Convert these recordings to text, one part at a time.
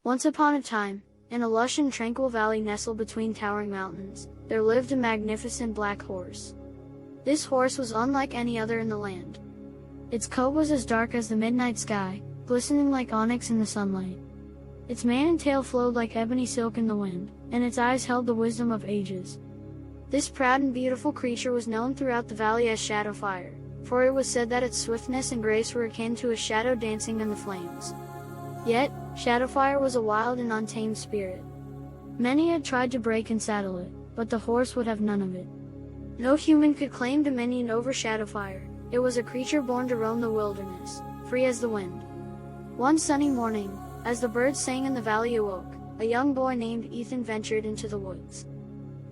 Once upon a time, in a lush and tranquil valley nestled between towering mountains, there lived a magnificent black horse. This horse was unlike any other in the land. Its coat was as dark as the midnight sky, glistening like onyx in the sunlight. Its mane and tail flowed like ebony silk in the wind, and its eyes held the wisdom of ages. This proud and beautiful creature was known throughout the valley as Shadowfire, for it was said that its swiftness and grace were akin to a shadow dancing in the flames. Yet, Shadowfire was a wild and untamed spirit. Many had tried to break and saddle it, but the horse would have none of it. No human could claim dominion over Shadowfire. It was a creature born to roam the wilderness, free as the wind. One sunny morning, as the birds sang in the valley awoke, a young boy named Ethan ventured into the woods.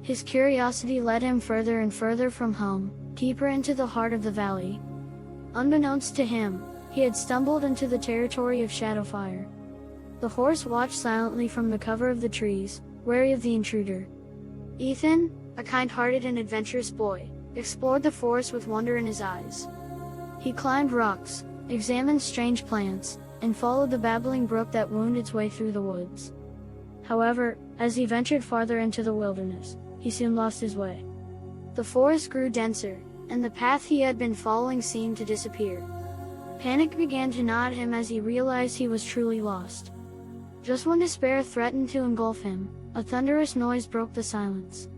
His curiosity led him further and further from home, deeper into the heart of the valley. Unbeknownst to him, he had stumbled into the territory of Shadowfire. The horse watched silently from the cover of the trees, wary of the intruder. Ethan, a kind-hearted and adventurous boy, explored the forest with wonder in his eyes. He climbed rocks, examined strange plants, and followed the babbling brook that wound its way through the woods. However, as he ventured farther into the wilderness, he soon lost his way. The forest grew denser, and the path he had been following seemed to disappear. Panic began to gnaw at him as he realized he was truly lost. Just when despair threatened to engulf him, a thunderous noise broke the silence.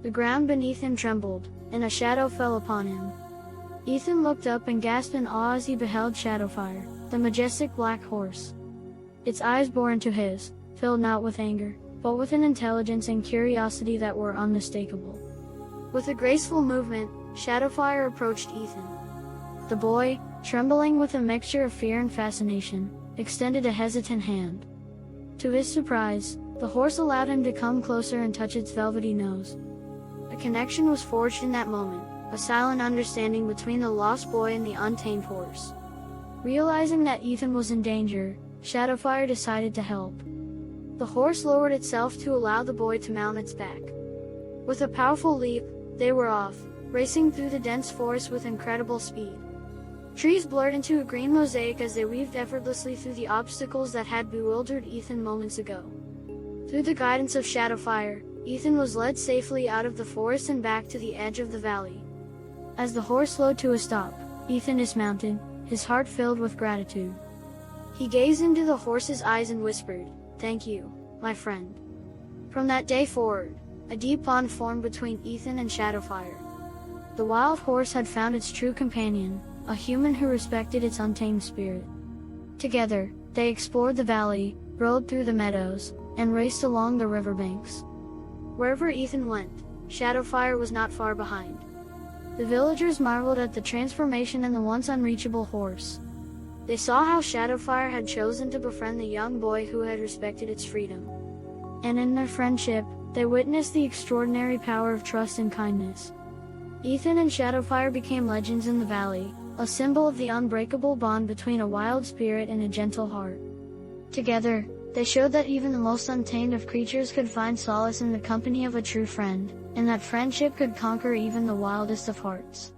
The ground beneath him trembled, and a shadow fell upon him. Ethan looked up and gasped in awe as he beheld Shadowfire, the majestic black horse. Its eyes bore into his, filled not with anger, but with an intelligence and curiosity that were unmistakable. With a graceful movement, Shadowfire approached Ethan. The boy, trembling with a mixture of fear and fascination, extended a hesitant hand. To his surprise, the horse allowed him to come closer and touch its velvety nose. A connection was forged in that moment, a silent understanding between the lost boy and the untamed horse. Realizing that Ethan was in danger, Shadowfire decided to help. The horse lowered itself to allow the boy to mount its back. With a powerful leap, they were off, racing through the dense forest with incredible speed. Trees blurred into a green mosaic as they weaved effortlessly through the obstacles that had bewildered Ethan moments ago. Through the guidance of Shadowfire, Ethan was led safely out of the forest and back to the edge of the valley. As the horse slowed to a stop, Ethan dismounted, his heart filled with gratitude. He gazed into the horse's eyes and whispered, "Thank you, my friend." From that day forward, a deep bond formed between Ethan and Shadowfire. The wild horse had found its true companion, a human who respected its untamed spirit. Together, they explored the valley, rode through the meadows, and raced along the riverbanks. Wherever Ethan went, Shadowfire was not far behind. The villagers marveled at the transformation in the once unreachable horse. They saw how Shadowfire had chosen to befriend the young boy who had respected its freedom. And in their friendship, they witnessed the extraordinary power of trust and kindness. Ethan and Shadowfire became legends in the valley, a symbol of the unbreakable bond between a wild spirit and a gentle heart. Together, they showed that even the most untamed of creatures could find solace in the company of a true friend, and that friendship could conquer even the wildest of hearts.